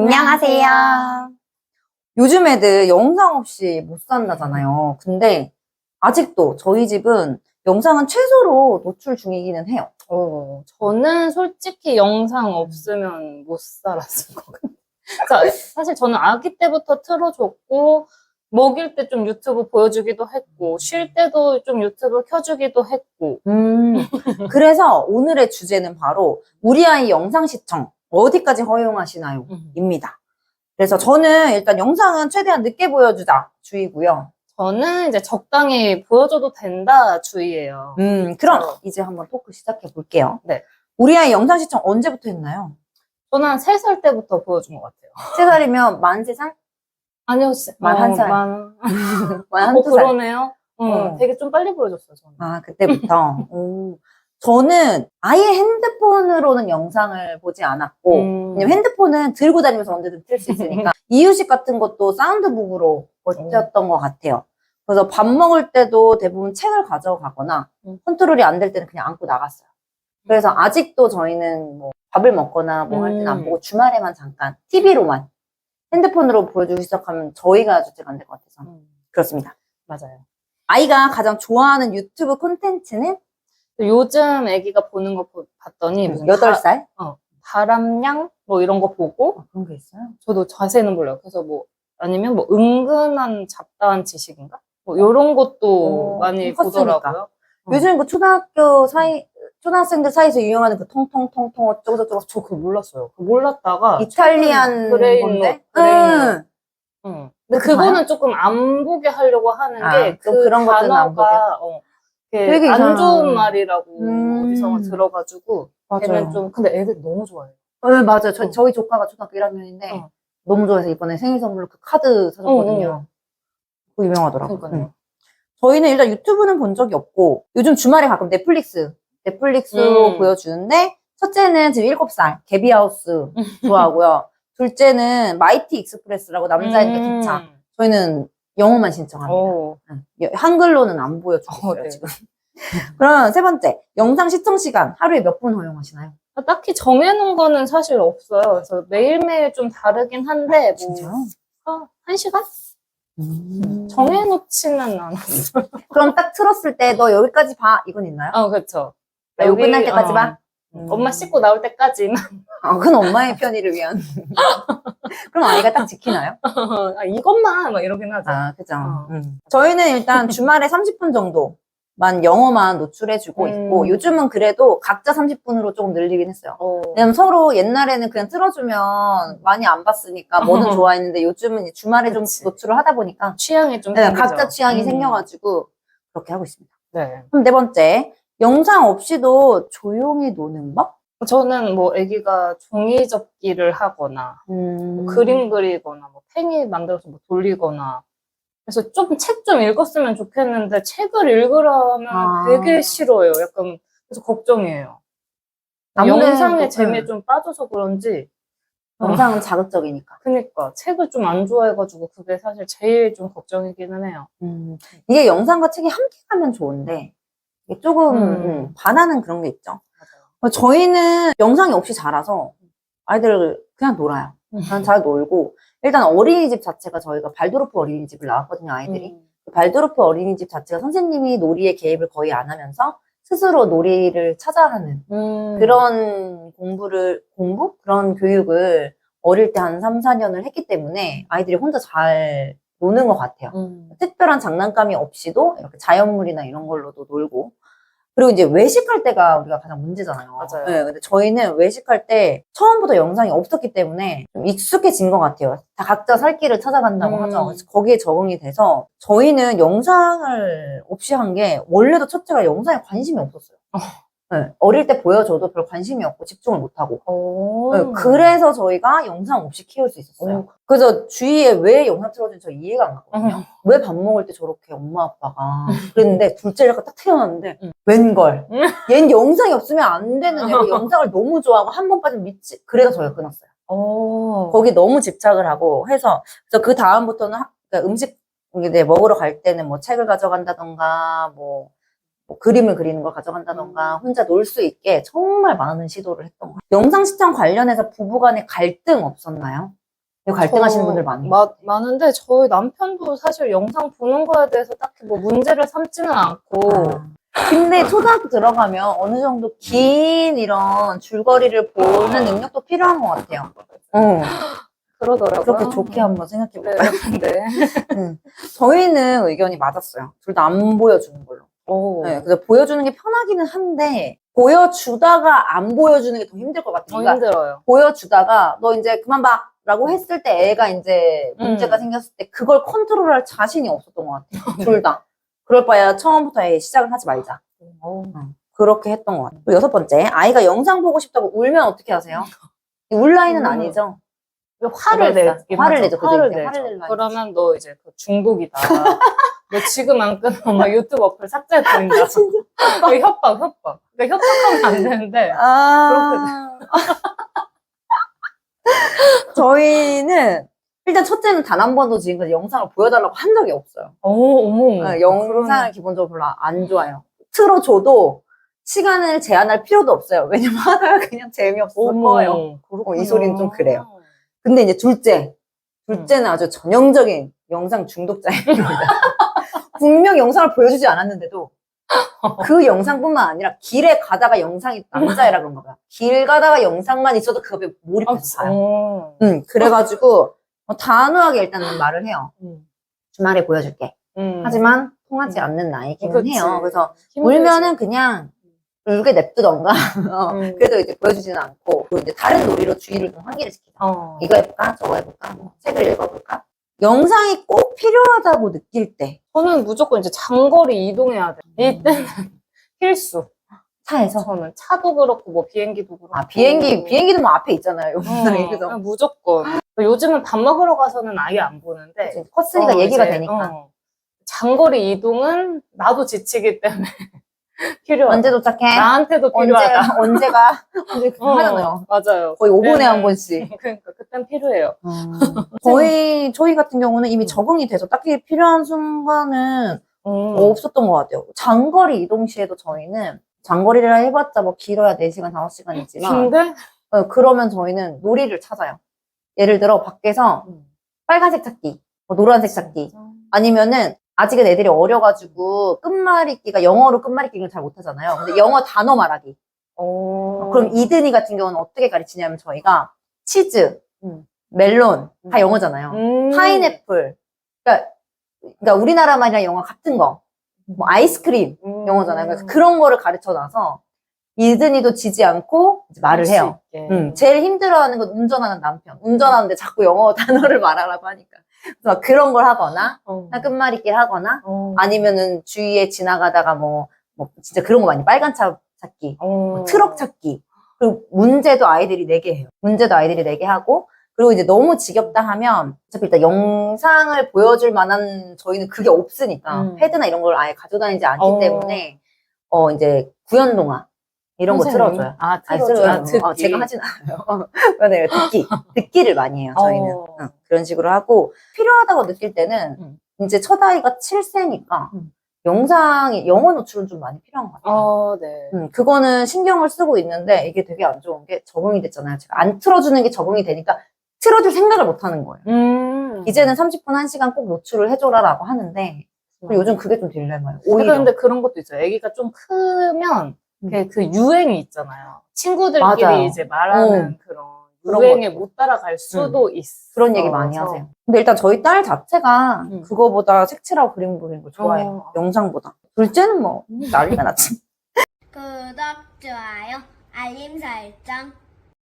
안녕하세요. 요즘 애들 영상 없이 못 산다잖아요. 근데 아직도 저희 집은 영상은 최소로 노출 중이기는 해요. 저는 솔직히 영상 없으면 못 살았을 것 같아요. 사실 저는 아기 때부터 틀어줬고, 먹일 때 좀 유튜브 보여주기도 했고, 쉴 때도 좀 유튜브 켜주기도 했고. 그래서 오늘의 주제는 바로 우리 아이 영상 시청 어디까지 허용하시나요? 입니다. 그래서 저는 일단 영상은 최대한 늦게 보여주자 주의고요. 저는 이제 적당히 보여줘도 된다 주의예요. 그럼 이제 한번 토크 시작해 볼게요. 네. 우리 아이 영상 시청 언제부터 했나요? 저는 한 3살 때부터 보여준 것 같아요. 3살이면 만 3살? 아니요, 만 1살. 만 1살. 그러네요. 되게 좀 빨리 보여줬어요, 저는. 아, 그때부터? 저는 아예 핸드폰으로는 영상을 보지 않았고, 왜냐면 핸드폰은 들고 다니면서 언제든 틀 수 있으니까, 이유식 같은 것도 사운드북으로 버텼던 것 같아요. 그래서 밥 먹을 때도 대부분 책을 가져가거나, 컨트롤이 안 될 때는 그냥 안고 나갔어요. 그래서 아직도 저희는 뭐 밥을 먹거나 뭐 할 때는 안 보고 주말에만 잠깐, TV로만, 핸드폰으로 보여주기 시작하면 저희가 주체가 안 될 것 같아서. 그렇습니다. 맞아요. 아이가 가장 좋아하는 유튜브 콘텐츠는? 요즘 애기가 보는 거 봤더니 무슨 8살? 바람냥 뭐 이런 거 보고 그런 게 있어요? 저도 자세는 몰라요. 그래서 뭐 아니면 뭐 은근한 잡다한 지식인가? 뭐 이런 것도 많이 컸으니까. 보더라고요. 요즘 그 초등학생들 사이에서 유행하는 그 통통통통 어쩌고저쩌고 저 그거 몰랐어요. 그거 몰랐다가 이탈리안 건데? 그레인. 근데 그거 그거는 봐요? 조금 안 보게 하려고 하는 게 또 그 그런 것들은 안 단어가 되게 안 이상한. 좋은 말이라고 음. 어디서 들어가지고 걔는 좀 근데 애들 너무 좋아해요. 네, 맞아요. 저희 조카가 초등학교 1학년인데 너무 좋아해서 이번에 생일 선물로 그 카드 사줬거든요. 그거 유명하더라고요. 그러니까요. 저희는 일단 유튜브는 본 적이 없고 요즘 주말에 가끔 넷플릭스로 보여주는데 첫째는 지금 7살 개비하우스 좋아하고요. 둘째는 마이티 익스프레스라고 남자애니까 기차. 저희는 영어만 신청합니다. 한글로는 안 보여주겠어요. 네. 지금. 그럼 세 번째, 영상 시청 시간 하루에 몇 분 허용하시나요? 딱히 정해놓은 거는 사실 없어요. 그래서 매일매일 좀 다르긴 한데, 진짜요? 1시간? 정해놓지는 않았어요. 그럼 딱 틀었을 때 너 여기까지 봐 이건 있나요? 그렇죠. 나 이거 끝날 때까지 봐? 엄마 씻고 나올 때까지만. 그건 엄마의 편의를 위한. 그럼 아이가 딱 지키나요? 이것만 막 이러긴 하죠. 그죠. 저희는 일단 주말에 30분 정도만 영어만 노출해주고 있고 요즘은 그래도 각자 30분으로 조금 늘리긴 했어요. 왜냐면 서로 옛날에는 그냥 틀어주면 많이 안 봤으니까 뭐든 좋아했는데 요즘은 주말에 좀 노출을 하다 보니까 취향이 좀 생기죠. 각자 취향이 생겨가지고 그렇게 하고 있습니다. 네. 그럼 네 번째, 영상 없이도 조용히 노는 법? 저는 뭐 아기가 종이 접기를 하거나 뭐 그림 그리거나 뭐 팽이 만들어서 뭐 돌리거나 그래서 좀 책 좀 읽었으면 좋겠는데 책을 읽으라면 되게 싫어요. 약간 그래서 걱정이에요. 영상의 재미에 좀 빠져서 그런지 영상은 자극적이니까. 그러니까 책을 좀 안 좋아해가지고 그게 사실 제일 좀 걱정이기는 해요. 이게 영상과 책이 함께 가면 좋은데 이게 조금 반하는 그런 게 있죠. 맞아요. 저희는 영상이 없이 자라서 아이들 그냥 놀아요. 그냥 잘 놀고 일단 어린이집 자체가 저희가 발도르프 어린이집을 나왔거든요. 아이들이. 발도르프 어린이집 자체가 선생님이 놀이에 개입을 거의 안 하면서 스스로 놀이를 찾아 하는 그런 그런 교육을 어릴 때 한 3, 4년을 했기 때문에 아이들이 혼자 잘 노는 것 같아요. 특별한 장난감이 없이도 이렇게 자연물이나 이런 걸로도 놀고 그리고 이제 외식할 때가 우리가 가장 문제잖아요. 맞아요. 네, 근데 저희는 외식할 때 처음부터 영상이 없었기 때문에 좀 익숙해진 것 같아요. 다 각자 살 길을 찾아간다고 하죠. 그래서 거기에 적응이 돼서 저희는 영상을 없이 한 게 원래도 첫째가 영상에 관심이 없었어요. 네, 어릴 때 보여줘도 별 관심이 없고 집중을 못하고 네, 그래서 저희가 영상 없이 키울 수 있었어요. 그래서 주위에 왜 영상 틀어주는지 저 이해가 안 가거든요. 왜 밥 먹을 때 저렇게 엄마 아빠가 그랬는데 둘째가 딱 태어났는데 웬걸 얘는 영상이 없으면 안 되는 애고 영상을 너무 좋아하고 한 번 빠지면 미치 그래서 저희가 끊었어요. 거기 너무 집착을 하고 해서 그래서 그 다음부터는 그러니까 음식 이제 먹으러 갈 때는 뭐 책을 가져간다던가 뭐 그림을 그리는 걸 가져간다던가 혼자 놀 수 있게 정말 많은 시도를 했던 것 같아요. 영상 시청 관련해서 부부간에 갈등 없었나요? 갈등하시는 분들 많아요. 많은데 저희 남편도 사실 영상 보는 거에 대해서 딱히 뭐 문제를 삼지는 않고 근데 초등학교 들어가면 어느 정도 긴 이런 줄거리를 보는 능력도 필요한 것 같아요. 그러더라고요. 그렇게 좋게 한번 생각해볼까요? 네. 저희는 의견이 맞았어요. 둘 다 안 보여주는 걸로. 오. 네, 그래서 보여주는 게 편하기는 한데 보여주다가 안 보여주는 게 더 힘들 것 같아요. 더 그러니까 힘들어요. 보여주다가 너 이제 그만 봐 라고 했을 때 애가 이제 문제가 생겼을 때 그걸 컨트롤할 자신이 없었던 것 같아요. 둘 다. 그럴 바에야 처음부터 애 시작을 하지 말자. 그렇게 했던 것 같아요. 또 6번째, 아이가 영상 보고 싶다고 울면 어떻게 하세요? 울 나이는 아니죠. 화를 화를 내죠. 화를 그죠? 내죠. 화를 낼 나이지. 그러면 너 이제 그 중독이다. 너 지금 안 끊으면 막 유튜브 어플 삭제해버린다. 진짜. 협박. 그러니까 협박하면 안 되는데. 저희는 일단 첫째는 단 한 번도 지금까지 영상을 보여달라고 한 적이 없어요. 어머. 영상을 기본적으로 별로 안 좋아해요. 틀어줘도 시간을 제한할 필요도 없어요. 왜냐면 하다가 그냥 재미없어서 꺼요. 이 소리는 좀 그래요. 근데 이제 둘째는 아주 전형적인 영상 중독자입니다. 분명 영상을 보여주지 않았는데도 그 영상뿐만 아니라 길에 가다가 영상이 남자애라 그런가 봐요. 길 가다가 영상만 있어도 그거에 몰입해서 봐요. 그래가지고 단호하게 일단은 말을 해요. 주말에 보여줄게. 하지만 통하지 않는 나이기는 해요. 그래서 울면은 그냥 울게 냅두던가 그래도 이제 보여주지는 않고 또 이제 다른 놀이로 주의를 좀 환기를 시키죠. 이거 해볼까? 저거 해볼까? 뭐 책을 읽어볼까? 영상이 꼭 필요하다고 느낄 때 저는 무조건 이제 장거리 이동해야 돼. 이때는 필수. 차에서 저는 차도 그렇고 뭐 비행기도 그렇고. 비행기도 뭐 앞에 있잖아요. 영상이. 그죠? 그냥 무조건. 요즘은 밥 먹으러 가서는 아예 안 보는데. 컸으니까 얘기가 이제, 되니까. 장거리 이동은 나도 지치기 때문에 필요하다. 언제 도착해? 나한테도 필요하다. 언제 하잖아요. 맞아요. 거의 5분에 한 번씩. 그러니까 그땐 필요해요. 저희 같은 경우는 이미 적응이 돼서 딱히 필요한 순간은 없었던 것 같아요. 장거리 이동 시에도 저희는 장거리를 해봤자 뭐 길어야 4시간, 5시간이지만 근데? 그러면 저희는 놀이를 찾아요. 예를 들어 밖에서 빨간색 찾기, 뭐 노란색 찾기 아니면은 아직은 애들이 어려가지고 끝말잇기가 영어로 끝말잇기를 잘 못하잖아요. 근데 영어 단어 말하기. 그럼 이든이 같은 경우는 어떻게 가르치냐면 저희가 치즈, 멜론 다 영어잖아요. 파인애플. 그러니까 우리나라 말이랑 영어 같은 거. 뭐 아이스크림 영어잖아요. 그래서 그런 거를 가르쳐놔서 이든이도 지지 않고 이제 말을 해요. 제일 힘들어하는 건 운전하는 남편. 운전하는데 자꾸 영어 단어를 말하라고 하니까. 그래서 그런 걸 하거나, 끝말잇기를 하거나, 아니면은 주위에 지나가다가 뭐 진짜 그런 거 많이 빨간 차 찾기, 뭐 트럭 찾기. 그리고 문제도 아이들이 내게 해요. 문제도 아이들이 내게 하고, 그리고 이제 너무 지겹다 하면, 어차피 일단 영상을 보여줄 만한 저희는 그게 없으니까, 패드나 이런 걸 아예 가져다니지 않기 때문에, 이제 구연동화. 이런 거 틀어줘요. 틀어줘요. 제가 하진 않아요. 네, 듣기를 많이 해요, 저희는. 그런 식으로 하고, 필요하다고 느낄 때는, 이제 첫 아이가 7세니까, 영어 노출은 좀 많이 필요한 것 같아요. 네. 그거는 신경을 쓰고 있는데, 이게 되게 안 좋은 게 적응이 됐잖아요. 제가 안 틀어주는 게 적응이 되니까, 틀어줄 생각을 못 하는 거예요. 이제는 30분, 1시간 꼭 노출을 해줘라라고 하는데, 요즘 그게 좀 딜레마예요. 오히려. 근데 그런 것도 있어요. 애기가 좀 크면, 그 유행이 있잖아요. 친구들끼리 맞아요. 이제 말하는 그런 유행에 못 따라갈 수도 있어. 그런 얘기 많이 하세요. 근데 일단 저희 딸 자체가 그거보다 색칠하고 그림 그리는 걸 좋아해요. 영상보다. 둘째는 뭐 난리가 났지. 구독, 좋아요, 알림 설정